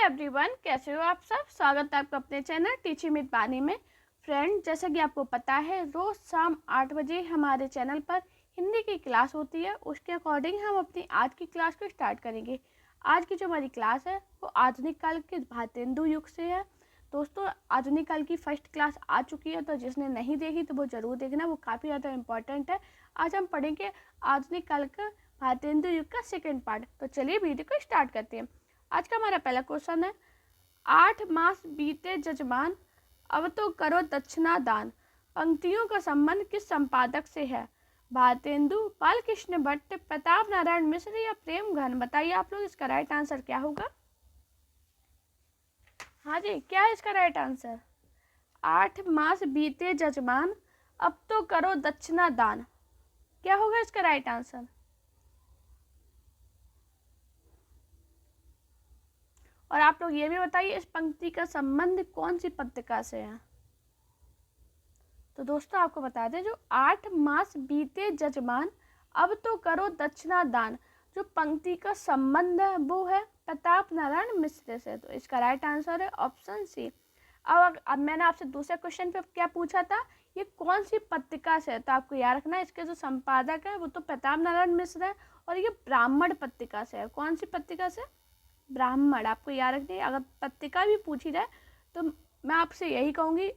Everyone, कैसे हो आप सब। स्वागत है आपका अपने चैनल टीचिंग विद बानी में। फ्रेंड, जैसा कि आपको पता है, रोज़ शाम 8 बजे हमारे चैनल पर हिंदी की क्लास होती है। उसके अकॉर्डिंग हम अपनी आज की क्लास को स्टार्ट करेंगे। आज की जो हमारी क्लास है वो आधुनिक काल के भारतेंदु युग से है। दोस्तों, आधुनिक काल की फर्स्ट क्लास आ चुकी है, तो जिसने नहीं देखी तो वो ज़रूर देखना, वो काफ़ी ज़्यादा इम्पॉर्टेंट है। आज हम पढ़ेंगे आधुनिक काल का भारतेंदु युग का सेकेंड पार्ट। तो चलिए वीडियो को स्टार्ट करते हैं। आज का हमारा पहला क्वेश्चन है, 8 मास बीते जजमान, अब तो करो दक्षिणा दान। पंक्तियों का संबंध किस संपादक से है? भारतेंदु, बालकृष्ण भट्ट, प्रताप नारायण मिश्र या प्रेम घन? बताइए आप लोग, इसका राइट आंसर क्या होगा। हाँ जी, क्या है इसका राइट आंसर? 8 मास बीते जजमान, अब तो करो दक्षिणा दान। क्या होगा इसका राइट आंसर? और आप लोग ये भी बताइए, इस पंक्ति का संबंध कौन सी पत्रिका से है? तो दोस्तों आपको बता दें, जो 8 मास बीते जजमान, अब तो करो दक्षिणा दान, जो पंक्ति का संबंध है वो है प्रताप नारायण मिश्र से। तो इसका राइट आंसर है ऑप्शन सी। अब मैंने आपसे दूसरे क्वेश्चन पे क्या पूछा था, ये कौन सी पत्रिका से है? तो आपको याद रखना है, इसके जो संपादक है वो तो प्रताप नारायण मिश्र है, और ये ब्राह्मण पत्रिका से है। कौन सी पत्रिका से? ब्राह्मण। आपको याद रखना है, अगर पत्रिका भी पूछी जाए तो मैं आपसे यही कहूँगी,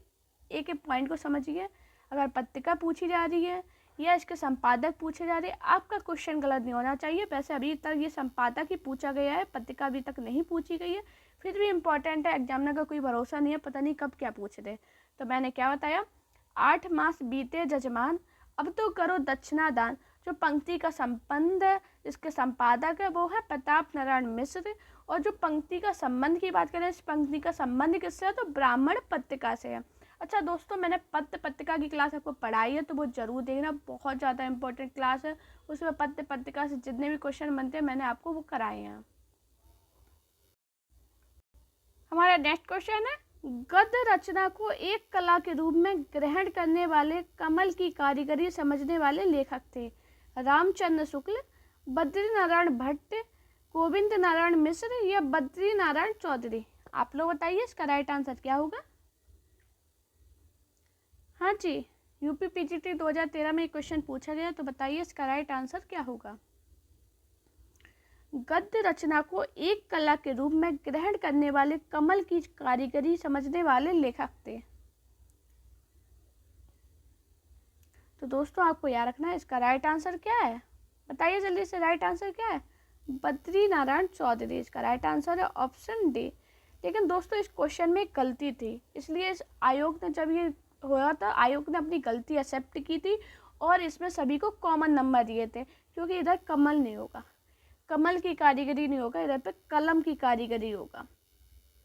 एक एक पॉइंट को समझिए। अगर पत्रिका पूछी जा रही है या इसके संपादक पूछे जा रहे हैं, आपका क्वेश्चन गलत नहीं होना चाहिए। वैसे अभी तक ये संपादक ही पूछा गया है, पत्रिका अभी तक नहीं पूछी गई है, फिर भी इम्पोर्टेंट है, एग्जामिनर का कोई भरोसा नहीं है, पता नहीं कब क्या पूछ दे। तो मैंने क्या बताया, 8 मास बीते जजमान, अब तो करो दक्षिणा दान, जो पंक्ति का संबंध है, इसके संपादक है वो है प्रताप नारायण मिश्र। और जो पंक्ति का संबंध की बात करें, इस पंक्ति का संबंध किससे है? तो ब्राह्मण पत्रिका से है। अच्छा दोस्तों, मैंने पत्र पत्रिका की क्लास आपको पढ़ाई है, तो वो जरूर देखना, बहुत ज़्यादा इंपॉर्टेंट क्लास है। उसमें पत्र पत्रिका से जितने भी क्वेश्चन बनते हैं मैंने आपको वो कराए हैं। हमारा नेक्स्ट क्वेश्चन है, गद्य रचना को एक कला के रूप में ग्रहण करने वाले, कमल की कारीगरी समझने वाले लेखक थे? रामचंद्र शुक्ल, बद्री नारायण भट्ट, गोविंद नारायण मिश्र या बद्री नारायण चौधरी? आप लोग बताइए, इसका राइट आंसर क्या होगा। हाँ जी, यूपी पीजीटी 2013 में क्वेश्चन पूछा गया, तो बताइए इसका राइट आंसर क्या होगा। गद्य रचना को एक कला के रूप में ग्रहण करने वाले, कमल की कारीगरी समझने वाले लेखक थे। तो दोस्तों आपको याद रखना है, इसका राइट आंसर क्या है। बताइए जल्दी से, राइट आंसर क्या है? बद्री नारायण चौधरी। इसका राइट आंसर है ऑप्शन डी। लेकिन दोस्तों इस क्वेश्चन में गलती थी, इसलिए इस आयोग ने, जब ये हुआ था, आयोग ने अपनी गलती एक्सेप्ट की थी और इसमें सभी को कॉमन नंबर दिए थे, क्योंकि इधर कमल नहीं होगा, कमल की कारीगरी नहीं होगा, इधर पे कलम की कारीगरी होगा।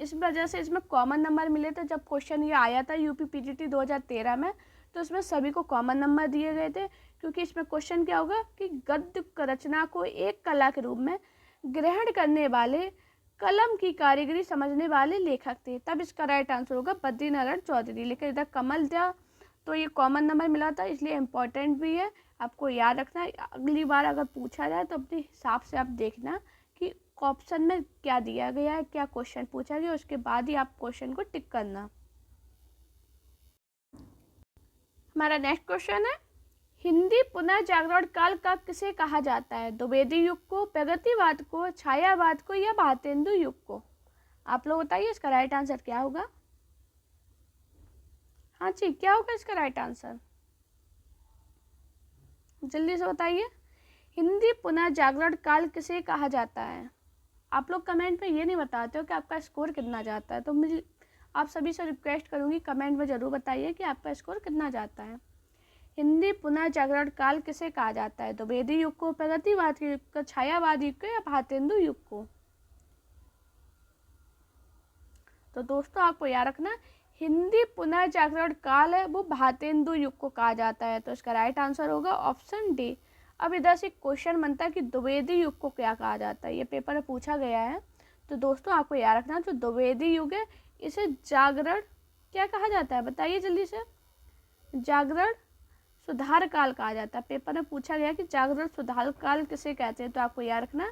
इस वजह से इसमें कॉमन नंबर मिले थे। जब क्वेश्चन ये आया था यूपी पीजीटी 2013 में, तो इसमें सभी को कॉमन नंबर दिए गए थे, क्योंकि इसमें क्वेश्चन क्या होगा कि गद्य रचना को एक कला के रूप में ग्रहण करने वाले, कलम की कारीगरी समझने वाले लेखक थे। तब इसका राइट आंसर होगा बद्री नारायण चौधरी। लेकिन इधर कमल था तो ये कॉमन नंबर मिला था, इसलिए इम्पोर्टेंट भी है, आपको याद रखना है। अगली बार अगर पूछा जाए तो अपने हिसाब से आप देखना कि ऑप्शन में क्या दिया गया है, क्या क्वेश्चन पूछा गया, उसके बाद ही आप क्वेश्चन को टिक करना। हमारा नेक्स्ट क्वेश्चन है, हिंदी पुनः जागरण काल का किसे कहा जाता है? द्विवेदी युग को, प्रगतिवाद को, छायावाद को या भारतेंदु युग को? आप लोग बताइए, इसका राइट आंसर क्या होगा। हाँ जी, क्या होगा इसका राइट आंसर, जल्दी से बताइए। हिंदी पुनः जागरण काल किसे कहा जाता है? आप लोग कमेंट में ये नहीं बताते हो कि आपका स्कोर कितना जाता है, तो मुझे आप सभी से रिक्वेस्ट करूंगी, कमेंट में ज़रूर बताइए कि आपका स्कोर कितना जाता है। हिंदी पुनः जागरण काल किसे कहा जाता है? द्विवेदी युग को, प्रगतिवाद युग को, छायावाद युग को या भारतेंदु युग को? तो दोस्तों आपको याद रखना, हिंदी पुनः जागरण काल है वो भारतेंदु युग को कहा जाता है। तो इसका राइट आंसर होगा ऑप्शन डी। अब इधर से क्वेश्चन बनता है कि द्विवेदी युग को क्या कहा जाता है, ये पेपर में पूछा गया है। तो दोस्तों आपको याद रखना, जो द्विवेदी युग है इसे जागरण क्या कहा जाता है? बताइए जल्दी से। जागरण सुधार काल कहा जाता है। पेपर में पूछा गया कि जागरण सुधार काल किसे कहते हैं, तो आपको याद रखना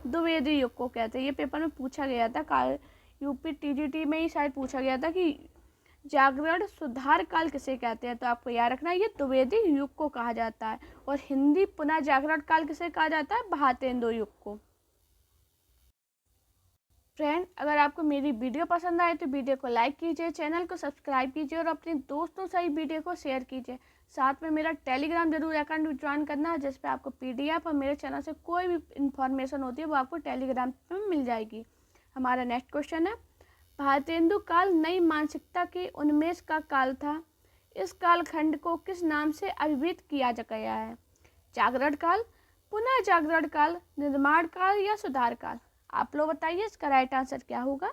द्विवेदी युग को कहते हैं। ये पेपर में पूछा गया था, काल यूपी टीजीटी में ही शायद पूछा गया था कि जागरण सुधार काल किसे कहते हैं। तो आपको याद रखना है ये द्विवेदी युग को कहा जाता है। और हिंदी पुनः जागरण काल किसे कहा जाता है? भारतेंदु युग को। फ्रेंड, अगर आपको मेरी वीडियो पसंद आए तो वीडियो को लाइक कीजिए, चैनल को सब्सक्राइब कीजिए और अपने दोस्तों से ही वीडियो को शेयर कीजिए। साथ में मेरा टेलीग्राम जरूर अकाउंट ज्वाइन करना है, जिस पे आपको PDF और मेरे चैनल से कोई भी इंफॉर्मेशन होती है वो आपको टेलीग्राम पे मिल जाएगी। हमारा नेक्स्ट क्वेश्चन है, भारतेंदु काल नई मानसिकता के उन्मेष का काल था। इस कालखंड को किस नाम से अभिहित किया गया है? जागरण काल, पुनः जागरण काल, निर्माण काल या सुधार काल? आप लोग बताइए इसका राइट आंसर क्या होगा।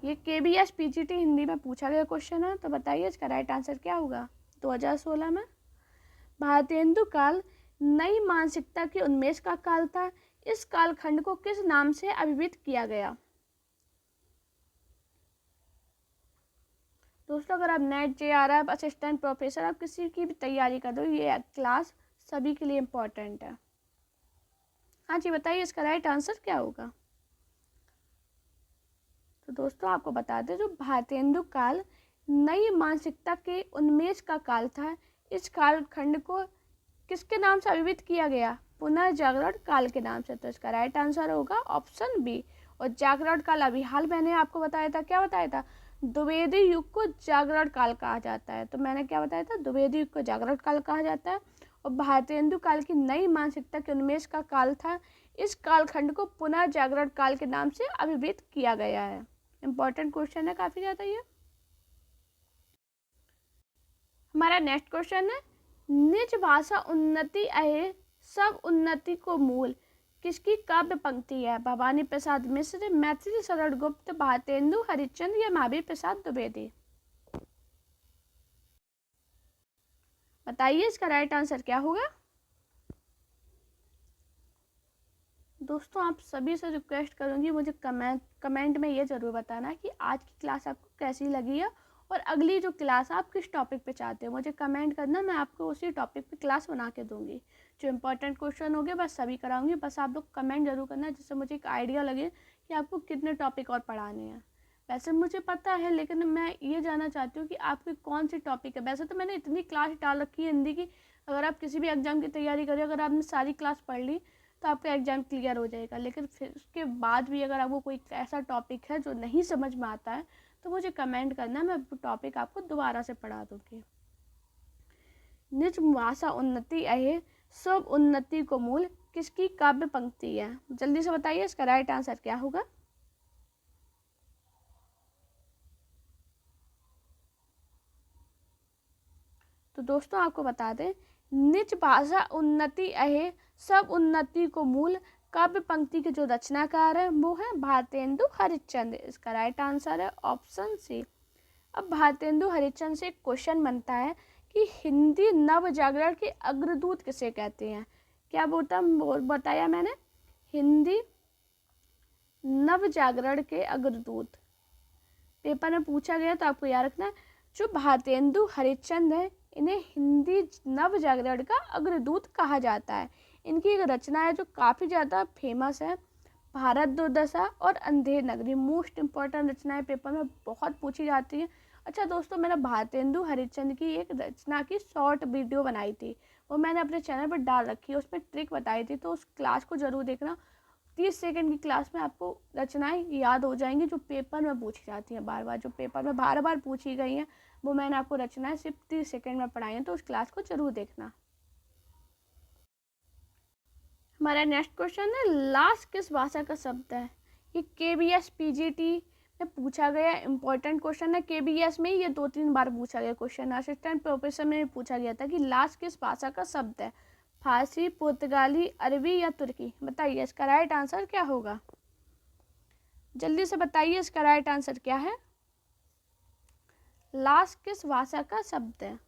ये KBS PGT हिंदी में पूछा गया क्वेश्चन है, तो बताइए इसका राइट आंसर क्या होगा 2016 में। भारतेंदु काल नई मानसिकता के उन्मेष का काल था। इस कालखंड को किस नाम से अभिहित किया गया? दोस्तों, अगर आप नेट JRF असिस्टेंट प्रोफेसर आप किसी की भी तैयारी कर दो, ये क्लास सभी के लिए इम्पोर्टेंट है। हाँ जी, बताइए इसका राइट आंसर क्या होगा। तो दोस्तों आपको बता दें, जो भारतेंदु काल नई मानसिकता के उन्मेष का काल था, इस कालखंड को किसके नाम से अभिहित किया गया? पुनः जागरण काल के नाम से। तो इसका राइट आंसर होगा ऑप्शन बी। और जागरण काल अभी हाल मैंने आपको बताया था, क्या बताया था? द्विवेदी युग को जागरण काल कहा जाता है। तो मैंने क्या बताया था? द्विवेदी युग को जागरण काल कहा जाता है। और भारतेंदु काल की नई मानसिकता के उन्मेष का काल था। इस कालखंड को पुनः जागरण काल के नाम से अभिहित किया गया है। इंपॉर्टेंट क्वेश्चन है काफी ज्यादा ये। हमारा नेक्स्ट क्वेश्चन है, निज भाषा उन्नति अहे सब उन्नति को मूल किसकी काव्य पंक्ति है? भवानी प्रसाद मिश्र, मैथिली शरण गुप्त, भारतेंदु हरिश्चंद्र या महावीर प्रसाद द्विवेदी? बताइए इसका राइट आंसर क्या होगा। दोस्तों, आप सभी से रिक्वेस्ट करूंगी, मुझे कमेंट में ये ज़रूर बताना कि आज की क्लास आपको कैसी लगी है और अगली जो क्लास आप किस टॉपिक पे चाहते हो मुझे कमेंट करना। मैं आपको उसी टॉपिक पे क्लास बना के दूंगी। जो इंपॉर्टेंट क्वेश्चन होंगे बस सभी कराऊंगी। बस आप लोग कमेंट जरूर करना, जिससे मुझे एक आइडिया लगे कि आपको कितने टॉपिक और पढ़ाने हैं। वैसे मुझे पता है, लेकिन मैं ये जानना चाहती हूँ कि आपके कौन सी टॉपिक है। वैसे तो मैंने इतनी क्लास डाल रखी है हिंदी की, अगर आप किसी भी एग्जाम की तैयारी करें, अगर आपने सारी क्लास पढ़ ली तो आपका एग्ज़ाम क्लियर हो जाएगा। लेकिन फिर उसके बाद भी अगर आपको कोई ऐसा टॉपिक है जो नहीं समझ में आता है तो मुझे कमेंट करना, मैं टॉपिक आपको दोबारा से पढ़ा दूँगी। निज भाषा उन्नति अहे सब उन्नति को मूल किसकी काव्य पंक्ति है? जल्दी से बताइए इसका राइट आंसर क्या होगा। तो दोस्तों आपको बता दें, निज भाषा उन्नति अहे सब उन्नति को मूल काव्य पंक्ति के जो रचनाकार है वो है भारतेंदु हरिश्चंद्र। इसका राइट आंसर है ऑप्शन सी। अब भारतेंदु हरिश्चंद्र से एक क्वेश्चन बनता है कि हिंदी नव जागरण के अग्रदूत किसे कहते हैं? क्या बताया मैंने? हिंदी नव जागरण के अग्रदूत पेपर में पूछा गया, तो आपको याद रखना है जो भारतेंदु हरिश्चंद्र है इन्हें हिंदी नव जागरण का अग्रदूत कहा जाता है। इनकी एक रचना है जो काफ़ी ज़्यादा फेमस है, भारत दुर्दशा और अंधेर नगरी। मोस्ट इम्पॉर्टेंट रचनाएं पेपर में बहुत पूछी जाती हैं। अच्छा दोस्तों, मैंने भारतेंदु हरिश्चंद्र की एक रचना की शॉर्ट वीडियो बनाई थी, वो मैंने अपने चैनल पर डाल रखी है, उसमें ट्रिक बताई थी, तो उस क्लास को ज़रूर देखना। 30 सेकंड की क्लास में आपको रचनाएं याद हो जाएंगी जो पेपर में पूछी जाती हैं बार बार, जो पेपर में बार बार पूछी गई हैं, वो मैंने आपको रचनाएं सिर्फ 30 सेकंड में पढ़ाई हैं, तो उस क्लास को जरूर देखना। हमारा नेक्स्ट क्वेश्चन है, लाश किस भाषा का शब्द है? ये KBS PGT में पूछा गया इंपॉर्टेंट क्वेश्चन है। KBS में ये 2-3 बार पूछा गया क्वेश्चन, असिस्टेंट प्रोफेसर में भी पूछा गया था कि लाश किस भाषा का शब्द है? फारसी, पुर्तगाली, अरबी या तुर्की? बताइए इसका राइट आंसर क्या होगा। जल्दी से बताइए इसका राइट आंसर क्या है। लाश किस भाषा का शब्द है?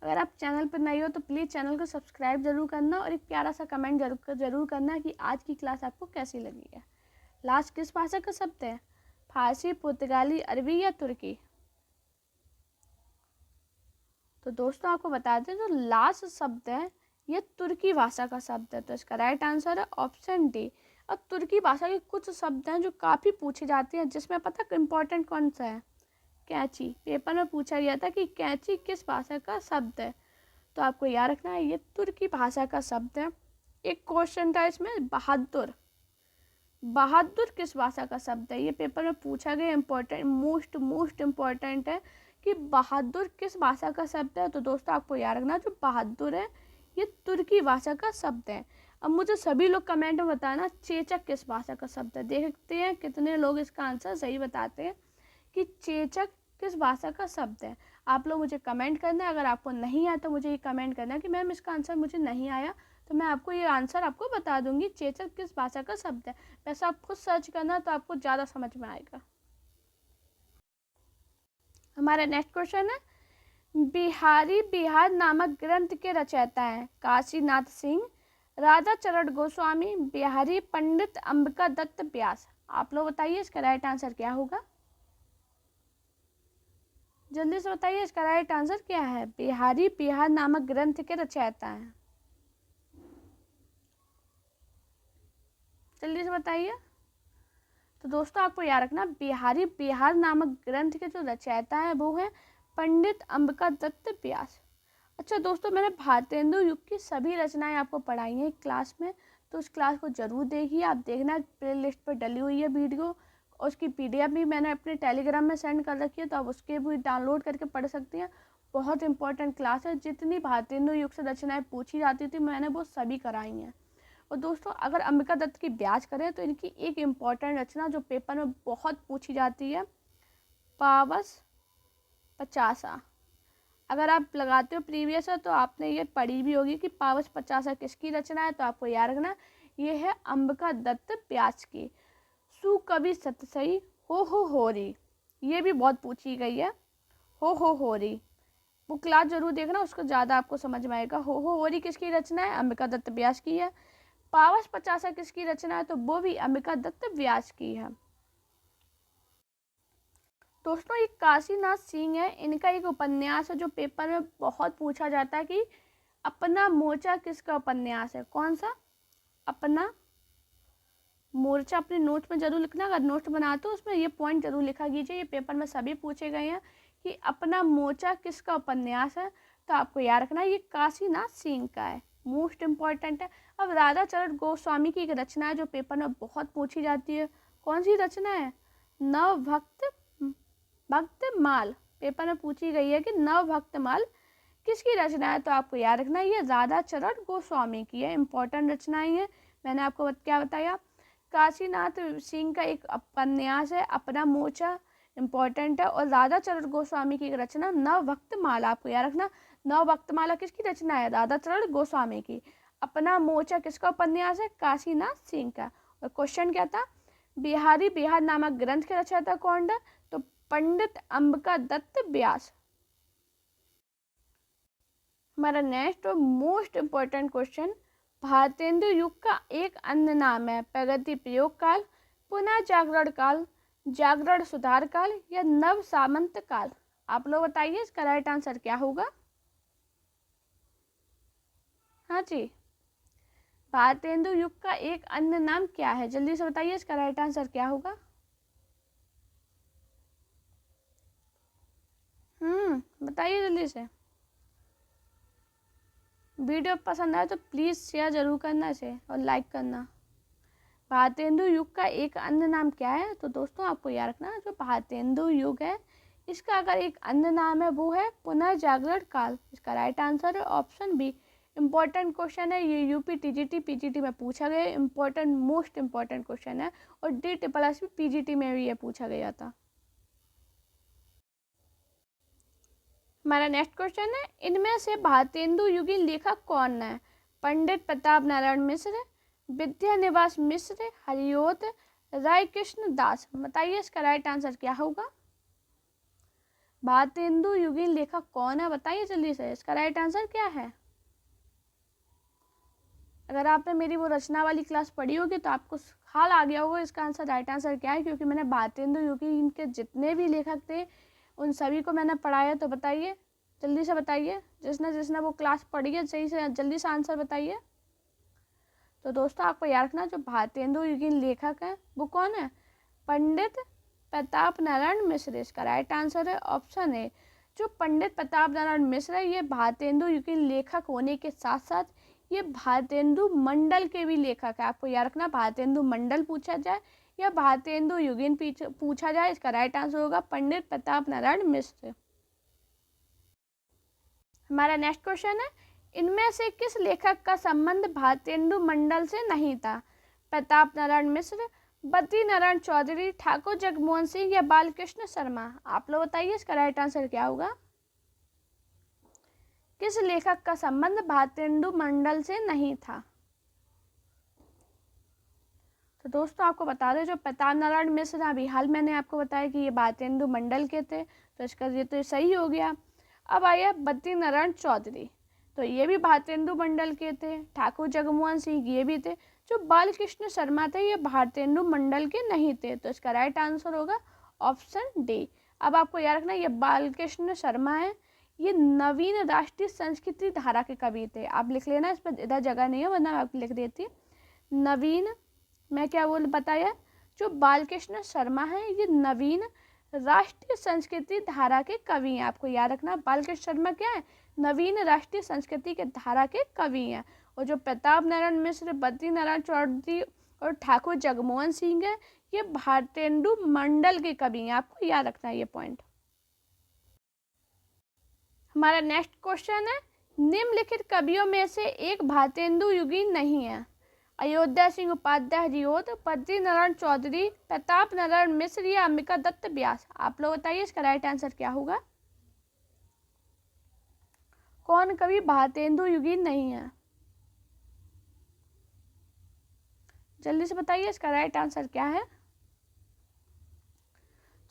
अगर आप चैनल पर नए हो तो प्लीज़ चैनल को सब्सक्राइब जरूर करना और एक प्यारा सा कमेंट जरूर करना कि आज की क्लास आपको कैसी लगी है। लाश किस भाषा का शब्द है? फारसी, पुर्तगाली, अरबी या तुर्की? तो दोस्तों आपको बता दें, जो लाश शब्द है ये तुर्की भाषा का शब्द है। तो इसका राइट आंसर है ऑप्शन डी। अब तुर्की भाषा के कुछ शब्द हैं जो काफ़ी पूछे जाते हैं, जिसमें पता इम्पोर्टेंट कौन सा है? कैंची। पेपर में पूछा गया था कि कैंची किस भाषा का शब्द है, तो आपको याद रखना है ये तुर्की भाषा का शब्द है। एक क्वेश्चन था इसमें बहादुर। बहादुर किस भाषा का शब्द है? ये पेपर में पूछा गया, इम्पोर्टेंट, मोस्ट इम्पोर्टेंट है कि बहादुर किस भाषा का शब्द है। तो दोस्तों आपको याद रखना जो बहादुर है ये तुर्की भाषा का शब्द है। अब मुझे सभी लोग कमेंट में बताना चेचक किस भाषा का शब्द है। देखते हैं कितने लोग इसका आंसर सही बताते हैं कि चेचक किस भाषा का शब्द है। आप लोग मुझे कमेंट करना है, अगर आपको नहीं आया तो मुझे ये कमेंट करना है कि मैम इसका आंसर मुझे नहीं आया, तो मैं आपको ये आंसर आपको बता दूंगी चेचक किस भाषा का शब्द है। वैसे आप खुद सर्च करना तो आपको ज़्यादा समझ में आएगा। हमारा नेक्स्ट क्वेश्चन है, बिहारी बिहार नामक ग्रंथ के रचयिता हैं काशीनाथ सिंह, राधा चरण गोस्वामी, बिहारी पंडित अंबिका दत्त व्यास। आप लोग बताइए इसका राइट आंसर क्या होगा? जल्दी से बताइए इसका राइट आंसर क्या है? बिहारी बिहार नामक ग्रंथ के रचयिता हैं, जल्दी से बताइए। तो दोस्तों आपको याद रखना बिहारी बिहार नामक ग्रंथ के जो रचयिता है वो है पंडित अंबिका दत्त व्यास। अच्छा दोस्तों, मैंने भारतेंदु युग की सभी रचनाएं आपको पढ़ाई हैं क्लास में, तो उस क्लास को जरूर देखिए। आप देखना प्लेलिस्ट पर डली हुई है वीडियो, और उसकी PDF भी मैंने अपने टेलीग्राम में सेंड कर रखी है, तो आप उसके भी डाउनलोड करके पढ़ सकती हैं। बहुत इंपॉर्टेंट क्लास है, जितनी भारतेंदु युग से रचनाएं पूछी जाती थी मैंने वो सभी कराई हैं। और दोस्तों अगर अंबिका दत्त की ब्याज करें तो इनकी एक इम्पॉर्टेंट रचना जो पेपर में बहुत पूछी जाती है, पावस पचासा। अगर आप लगाते हो प्रीवियस है तो आपने ये पढ़ी भी होगी कि पावस पचासा किसकी रचना है, तो आपको याद रखना ये है अंबिका दत्त व्यास की। सुकवि सतसई हो री, ये भी बहुत पूछी गई है। हो री, वो क्लास जरूर देखना, उसको ज़्यादा आपको समझ में आएगा। हो री किसकी रचना है? अंबिका दत्त व्यास की है। पावस पचासा किसकी रचना है? तो वो भी अंबिका दत्त व्यास की है। दोस्तों ये काशीनाथ सिंह है, इनका एक उपन्यास है जो पेपर में बहुत पूछा जाता है कि अपना मोर्चा किसका उपन्यास है? कौन सा? अपना मोर्चा। अपने नोट में जरूर लिखना, अगर नोट बनाते हो उसमें ये पॉइंट जरूर लिखा कीजिए। ये पेपर में सभी पूछे गए हैं कि अपना मोर्चा किसका उपन्यास है, तो आपको याद रखना ये काशीनाथ सिंह का है, मोस्ट इम्पॉर्टेंट है। अब राधा चरण गोस्वामी की एक रचना है जो पेपर में बहुत पूछी जाती है, कौन सी रचना है? नव भक्त माल। पेपर में पूछी गई है कि नव भक्त माल किसकी रचना है, तो आपको याद रखना ये राधा चरण गोस्वामी की है। इंपॉर्टेंट रचनाएं हैं, मैंने आपको क्या बताया, काशीनाथ सिंह का एक उपन्यास है अपना मोर्चा, इम्पॉर्टेंट है। और राधा चरण गोस्वामी की एक रचना नव भक्त माला, आपको याद रखना नव भक्त माला किसकी रचना है? राधा चरण गोस्वामी की। अपना मोर्चा किसका उपन्यास है? काशीनाथ सिंह का। और क्वेश्चन क्या था? बिहारी बिहार नामक ग्रंथ के रचयिता कौन है? तो पंडित अंबिका दत्त व्यास। हमारा नेक्स्ट और मोस्ट इम्पोर्टेंट क्वेश्चन, भारतेंदु युग का एक अन्य नाम है प्रगति प्रयोग काल, पुनः जागरण काल, जागरण सुधार काल या नव सामंत काल। आप लोग बताइए इसका राइट आंसर क्या होगा? हाँ जी, भारतेंदु युग का एक अन्य नाम क्या है? जल्दी से बताइए इसका राइट आंसर क्या होगा? बताइए जल्दी से। वीडियो पसंद आए तो प्लीज़ शेयर जरूर करना इसे और लाइक करना। भारतेंदु युग का एक अन्य नाम क्या है? तो दोस्तों आपको याद रखना जो भारतेंदु युग है इसका अगर एक अन्य नाम है वो है पुनर्जागरण काल। इसका राइट आंसर है ऑप्शन बी। इम्पोर्टेंट क्वेश्चन है ये, यूपी टीजीटी पीजीटी में पूछा गया, इम्पोर्टेंट मोस्ट इम्पोर्टेंट क्वेश्चन है। और DSSS भी पीजीटी में भी ये पूछा गया था। हमारा नेक्स्ट क्वेश्चन है, इनमें से भारतेंदु युगीन लेखक कौन है? पंडित प्रताप नारायण मिश्र, विद्यानिवास मिश्र, हरिओत, राय कृष्ण दास। बताइए इसका राइट आंसर क्या होगा? भारतेंदु युगीन लेखक कौन है? बताइए जल्दी से इसका राइट आंसर क्या है। अगर आपने मेरी वो रचना वाली क्लास पढ़ी होगी तो आपको ख्याल आ गया होगा इसका आंसर राइट आंसर क्या है, क्योंकि मैंने भारतेंदु युगीन के जितने भी लेखक थे उन सभी को मैंने पढ़ाया। तो बताइए जल्दी से बताइए, जिसने जिसने वो क्लास पढ़ी है सही से जल्दी से आंसर बताइए। तो दोस्तों आपको याद रखना जो भारतेंदु युगीन लेखक हैं वो कौन है? पंडित प्रताप नारायण मिश्र। इसका राइट आंसर है ऑप्शन ए। जो पंडित प्रताप नारायण मिश्र है ये भारतेंदु युगीन लेखक होने के साथ साथ ये भारतेंदु मंडल के भी लेखक है। आपको याद रखना भारतेंदु मंडल पूछा जाए या भारतेंदु युगीन पूछा जाए, इसका राइट आंसर होगा पंडित प्रताप नारायण मिश्र। हमारा नेक्स्ट क्वेश्चन है, इनमें से किस लेखक का संबंध भारतेंदु मंडल से नहीं था? प्रताप नारायण मिश्र, बद्री नारायण चौधरी, ठाकुर जगमोहन सिंह या बालकृष्ण शर्मा? आप लोग बताइए इसका राइट आंसर क्या होगा? किस लेखक का संबंध भारतेंदु मंडल से नहीं था? तो दोस्तों आपको बता दें जो प्रताप नारायण मिश्र अभी हाल मैंने आपको बताया कि ये भारतेंदु मंडल के थे, तो इसका ये तो सही हो गया। अब आया बद्री नारायण चौधरी, तो ये भी भारतेंदु मंडल के थे। ठाकुर जगमोहन सिंह ये भी थे। जो बालकृष्ण शर्मा थे ये भारतेंदु मंडल के नहीं थे, तो इसका राइट आंसर होगा ऑप्शन डी। अब आपको याद रखना ये बालकृष्ण शर्मा है, ये नवीन राष्ट्रीय संस्कृति धारा के कवि थे। आप लिख लेना, इस पर इधर जगह नहीं है वरना आप लिख देती। नवीन, मैं क्या बोल बताया, जो बालकृष्ण शर्मा है ये नवीन राष्ट्रीय संस्कृति धारा के कवि हैं। आपको याद रखना बालकृष्ण शर्मा क्या है? नवीन राष्ट्रीय संस्कृति के धारा के कवि हैं। और जो प्रताप नारायण मिश्र, बद्री नारायण चौधरी और ठाकुर जगमोहन सिंह है ये भारतेंदु मंडल के कवि हैं। आपको याद रखना ये पॉइंट। हमारा नेक्स्ट क्वेश्चन है, निम्नलिखित कवियों में से एक भारतेंदु युगीन नहीं है? अयोध्या सिंह उपाध्याय हरिऔध, बद्री नारायण चौधरी, प्रताप नारायण मिश्र या अंबिका दत्त व्यास? आप लोग बताइए इसका राइट आंसर क्या होगा? कौन कवि भारतेंदु युगीन नहीं है? जल्दी से बताइए इसका राइट आंसर क्या है?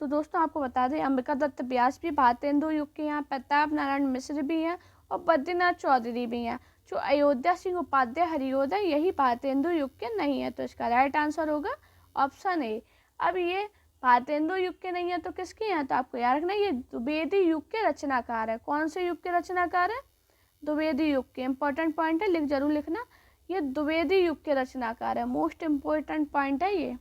तो दोस्तों आपको बता दें अंबिका दत्त व्यास भी भारतेंदु युग के हैं, प्रताप नारायण मिश्र भी हैं और बद्रीनाथ चौधरी भी हैं। जो अयोध्या सिंह उपाध्याय हरिऔध है यही भारतेंदु युग के नहीं है, तो इसका राइट आंसर होगा ऑप्शन ए। अब ये भारतेंदु युग के नहीं है तो किसके हैं? तो आपको याद रखना ये द्विवेदी युग के रचनाकार है। कौन से युग के रचनाकार है? द्विवेदी युग के। इंपॉर्टेंट पॉइंट है, जरूर लिखना, ये द्विवेदी युग के रचनाकार है। मोस्ट इम्पोर्टेंट पॉइंट है ये।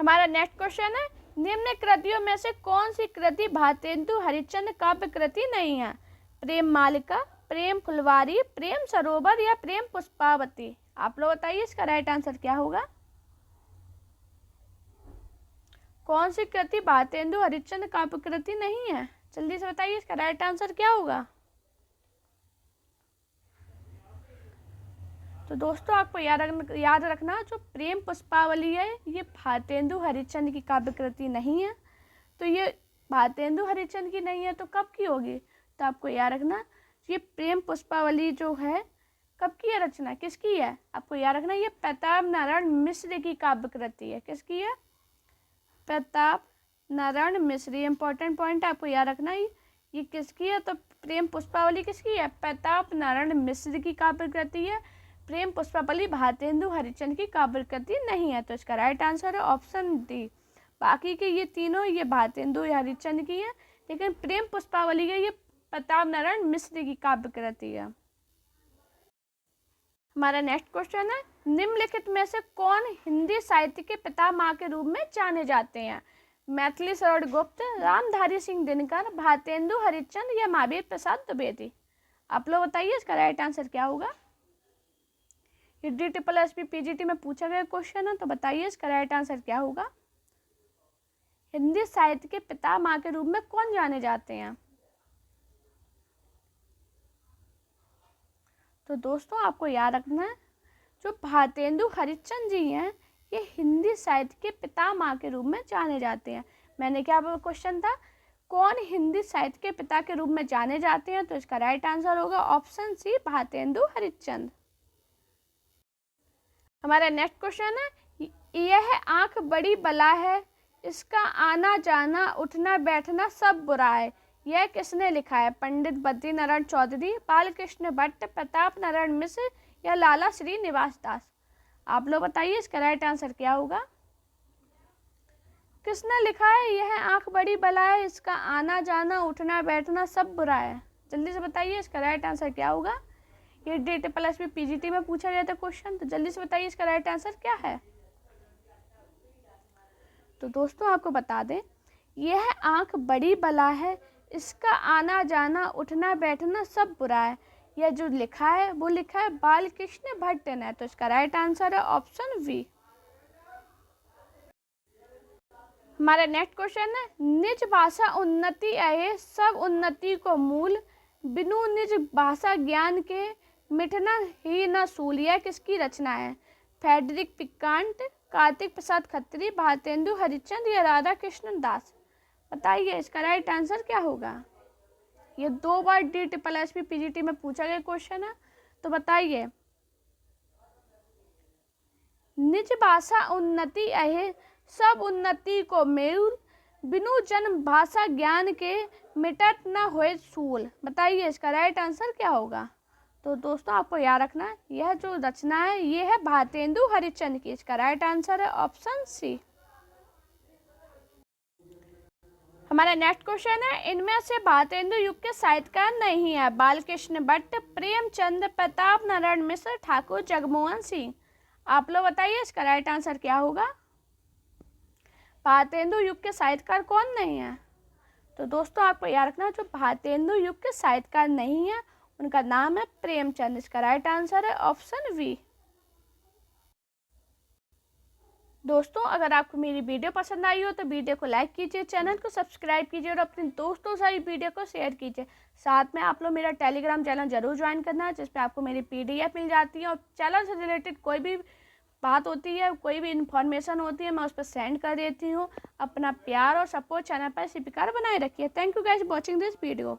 हमारा नेक्स्ट क्वेश्चन है, निम्न कृतियों में से कौन सी कृति भारतेंदु हरिश्चंद्र काव्य कृति नहीं है? प्रेम मालिका, प्रेम फुलवारी, प्रेम सरोवर या प्रेम पुष्पावती? आप लोग बताइए इसका राइट आंसर क्या होगा? कौन सी कृति भारतेंदु हरिश्चंद्र काव्य कृति नहीं है? जल्दी से बताइए इसका राइट आंसर क्या होगा? तो दोस्तों आपको याद रखना जो प्रेम पुष्पावली है ये भारतेंदु हरिश्चंद्र की काव्य कृति नहीं है। तो ये भारतेंदु हरिश्चंद्र की नहीं है तो कब की होगी? तो आपको याद रखना ये प्रेम पुष्पावली जो है कब की है रचना, किसकी है? आपको याद रखना ये प्रताप नारायण मिश्र की काव्य कृति है। किसकी है? प्रताप नारायण मिश्र। इंपॉर्टेंट पॉइंट आपको याद रखना ये किसकी है? तो प्रेम पुष्पावली किसकी है? प्रताप नारायण मिश्र की काव्य कृति है। प्रेम पुष्पावली भारतेंदु हरिश्चंद्र की काव्य कृति नहीं है, तो इसका राइट आंसर है ऑप्शन डी। बाकी के ये तीनों ये भारतेंदु हरिश्चंद्र की है, लेकिन प्रेम पुष्पावली है ये प्रताप नारायण मिश्र की काव्य कृति है। हमारा नेक्स्ट क्वेश्चन है, निम्नलिखित में से कौन हिंदी साहित्य के पितामह के रूप में जाने जाते हैं? मैथिली शरण गुप्त, रामधारी सिंह दिनकर, भारतेंदु हरिश्चंद्र या महावीर प्रसाद द्विवेदी? आप लोग बताइए इसका राइट आंसर क्या होगा? ये DSSB PGT में पूछा गया क्वेश्चन है, तो बताइए इसका राइट आंसर क्या होगा? हिंदी साहित्य के पितामह के रूप में कौन जाने जाते हैं? तो दोस्तों आपको याद रखना है जो भारतेंदु हरिश्चंद्र जी हैं ये हिंदी साहित्य के पितामह के रूप में जाने जाते हैं। मैंने क्या क्वेश्चन था, कौन हिंदी साहित्य के पिता के रूप में जाने जाते हैं? तो इसका राइट आंसर होगा ऑप्शन सी, भारतेंदु हरिश्चंद्र। हमारा नेक्स्ट क्वेश्चन है, यह आंख बड़ी बला है, इसका आना जाना उठना बैठना सब बुरा है, यह किसने लिखा है? पंडित बद्री नारायण चौधरी, बालकृष्ण भट्ट, प्रताप नारायण मिश्र या लाला श्रीनिवास दास? आप लोग बताइए इसका राइट आंसर क्या होगा? किसने लिखा है यह आंख बड़ी बला है, इसका आना जाना उठना बैठना सब बुरा है? जल्दी से बताइए इसका राइट आंसर क्या होगा? ये DSSS में PGT में पूछा गया था क्वेश्चन। तो जल्दी से बताइए इसका राइट आंसर क्या है। तो दोस्तों आपको बता दें, यह आँख बड़ी बला है, इसका आना जाना उठना बैठना सब बुरा है। यह जो लिखा है वो लिखा है बालकृष्ण भट्ट ने। तो इसका राइट आंसर है ऑप्शन बी। हमारा नेक्स्ट क्वेश्चन है, निज भाषा उन्नति आहे सब उन्नति को मूल, बिनु निज भाषा ज्ञान के मिटना ही न सूल। यह किसकी रचना है। फ्रेडरिक पिकांट, कार्तिक प्रसाद खत्री, भारतेंदु हरिश्चंद्र या राधा कृष्ण दास। बताइए इसका राइट आंसर क्या होगा। ये 2 बार DSSS PGT में पूछा गया क्वेश्चन है। तो बताइए, निज भाषा उन्नति आहे सब उन्नति को मेल, बिनु जन भाषा ज्ञान के मिटत न होए सूल। बताइए इसका राइट आंसर क्या होगा। तो दोस्तों आपको याद रखना है, यह जो रचना है ये है भारतेंदु हरिश्चंद्र की। इसका राइट आंसर है ऑप्शन सी। हमारा नेक्स्ट क्वेश्चन है, इनमें से भारतेंदु युग के साहित्यकार नहीं है। बालकृष्ण भट्ट, प्रेमचंद, प्रताप नारायण मिश्र, ठाकुर जगमोहन सिंह। आप लोग बताइए इसका राइट आंसर क्या होगा। भारतेंदु युग के साहित्यकार कौन नहीं है। तो दोस्तों आपको याद रखना, जो भारतेंदु युग के साहित्यकार नहीं है उनका नाम है प्रेमचंद। इसका राइट आंसर है ऑप्शन बी। दोस्तों अगर आपको मेरी वीडियो पसंद आई हो तो वीडियो को लाइक कीजिए, चैनल को सब्सक्राइब कीजिए और अपने दोस्तों से वीडियो को शेयर कीजिए। साथ में आप लोग मेरा टेलीग्राम चैनल जरूर ज्वाइन करना, जिस पे आपको मेरी PDF मिल जाती है और चैनल से रिलेटेड कोई भी बात होती है, कोई भी इन्फॉर्मेशन होती है, मैं उस पर सेंड कर देती हूँ। अपना प्यार और सपोर्ट चैनल पर इसी प्रकार बनाए रखिए। Thank you guys watching this video.